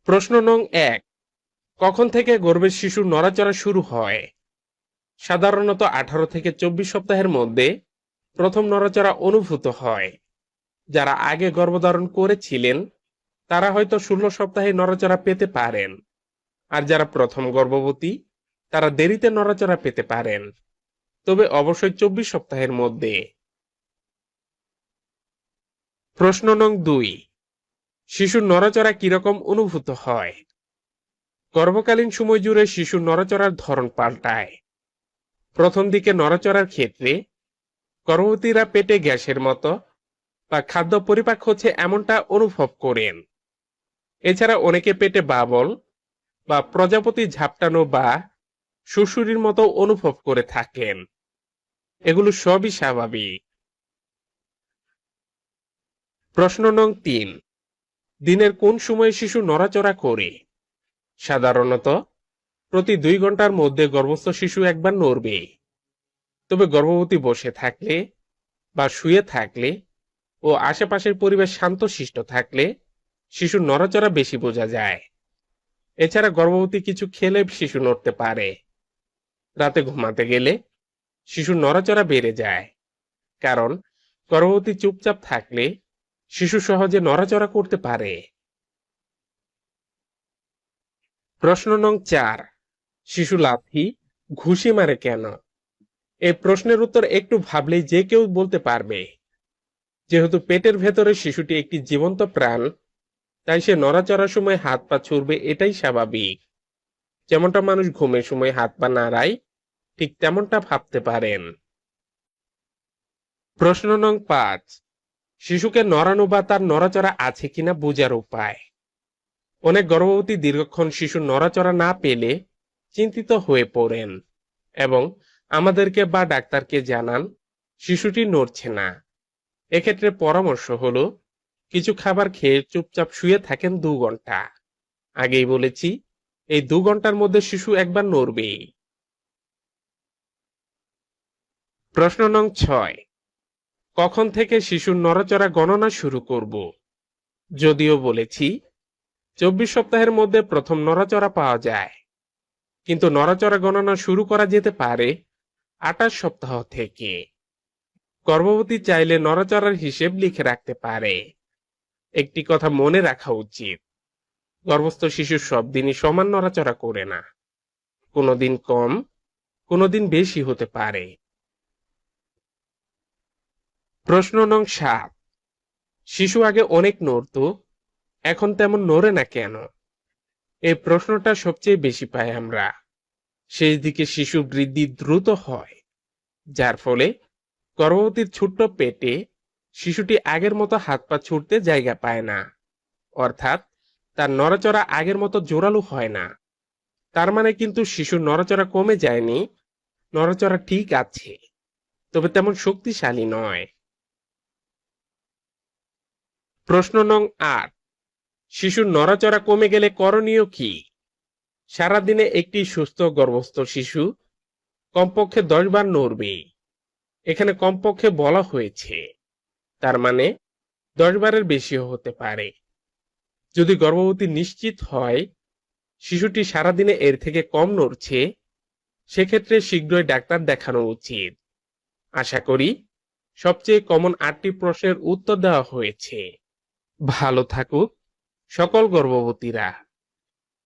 প্রশ্ন নং ১। কখন থেকে গর্ভের শিশুর নড়াচড়া শুরু হয়? সাধারণত ১৮ থেকে ২৪ সপ্তাহের মধ্যে প্রথম নড়াচড়া অনুভূত হয়। যারা আগে গর্ভধারণ করেছিলেন তারা হয়তো ১৬ সপ্তাহে নড়াচড়া পেতে পারেন, আর যারা প্রথম গর্ভবতী তারা দেরিতে নড়াচড়া পেতে পারেন, তবে অবশ্যই ২৪ সপ্তাহের মধ্যে। প্রশ্ন নং ২। শিশুর নড়াচড়া কিরকম অনুভূত হয়? গর্ভকালীন সময় জুড়ে শিশুর নড়াচড়ার ধরন পাল্টায়। প্রথম দিকে নড়াচড়ার ক্ষেত্রে গর্ভবতীরা পেটে গ্যাসের মতো বা খাদ্য পরিপাক হচ্ছে এমনটা অনুভব করেন। এছাড়া অনেকে পেটে বাবল বা প্রজাপতি ঝাপটানো বা সুড়সুড়ির মতো অনুভব করে থাকেন। এগুলো সবই স্বাভাবিক। প্রশ্ন নং ৩। দিনের কোন সময়ে শিশু নড়াচড়া করে? সাধারণত প্রতি ২ ঘন্টার মধ্যে গর্ভস্থ শিশু একবার নড়বে। তবে গর্ভবতী বসে থাকলে বা শুয়ে থাকলে ও আশেপাশের পরিবেশ শান্তশিষ্ট থাকলে শিশুর নড়াচড়া বেশি বোঝা যায়। এছাড়া গর্ভবতী কিছু খেলে শিশু নড়তে পারে। রাতে ঘুমাতে গেলে শিশুর নড়াচড়া বেড়ে যায়, কারণ গর্ভবতী চুপচাপ থাকলে শিশু সহজে নড়াচড়া করতে পারে। প্রশ্ন নং ৪। শিশু লাথি, ঘুষি মারে কেন? এই প্রশ্নের উত্তর একটু ভাবলেই যে কেউ বলতে পারবে। যেহেতু পেটের ভেতরে শিশুটি একটি জীবন্ত প্রাণ, তাই সে নড়াচড়ার সময় হাত পা ছুড়বে, এটাই স্বাভাবিক। যেমনটা মানুষ ঘুমের সময় হাত পা নাড়ায়, ঠিক তেমনটা ভাবতে পারেন। প্রশ্ন নং ৫। শিশুকে নড়ানো বা তার নড়াচড়া আছে কিনা বোঝার উপায়। অনেক গর্ভবতী দীর্ঘক্ষণ শিশুর নড়াচড়া না পেলে চিন্তিত হয়ে পড়েন এবং আমাদেরকে বা ডাক্তারকে জানান শিশুটি নড়ছে না। এক্ষেত্রে পরামর্শ হলো কিছু খাবার খেয়ে চুপচাপ শুয়ে থাকেন ২ ঘন্টা। আগেই বলেছি, এই ২ ঘন্টার মধ্যে শিশু একবার নড়বেই। প্রশ্ন নং ৬। কখন থেকে শিশুর নড়াচড়া গণনা শুরু করব? যদিও বলেছি ২৪ সপ্তাহের মধ্যে প্রথম নড়াচড়া পাওয়া যায়, কিন্তু নড়াচড়া গণনা শুরু করা যেতে পারে ২৮ সপ্তাহ থেকে। গর্ভবতী চাইলে নড়াচড়ার হিসেব লিখে রাখতে পারে। একটি কথা মনে রাখা উচিত, গর্ভস্থ শিশু সব দিনই সমান নড়াচড়া করে না। কোনোদিন কম, কোনোদিন বেশি হতে পারে। প্রশ্ন নং ৭। শিশু আগে অনেক নড়তো, এখন তেমন নড়ে না কেন? এই প্রশ্নটা সবচেয়ে বেশি পাই আমরা। শেষ দিকে শিশুর বৃদ্ধি দ্রুত হয়, যার ফলে গর্ভবতীর ছোট্ট পেটে শিশুটি আগের মতো হাত পা ছুটতে জায়গা পায় না, অর্থাৎ তার নড়াচড়া আগের মতো জোরালো হয় না। তার মানে কিন্তু শিশুর নড়াচড়া কমে যায়নি, নড়াচড়া ঠিক আছে, তবে তেমন শক্তিশালী নয়। প্রশ্ন নং ৮। শিশুর নড়াচড়া কমে গেলে করণীয় কি? সারাদিনে একটি সুস্থ গর্ভস্থ শিশু কমপক্ষে ১০ বার নড়বে। এখানে কমপক্ষে বলা হয়েছে, তার মানে ১০ বারের বেশিও হতে পারে। যদি গর্ভবতী নিশ্চিত হয় শিশুটি সারাদিনে এর থেকে কম নড়ছে, সেক্ষেত্রে শীঘ্রই ডাক্তার দেখানো উচিত। আশা করি সবচেয়ে কমন ৮টি প্রশ্নের উত্তর দেওয়া হয়েছে। ভালো থাকুক সকল গর্ভবতীরা।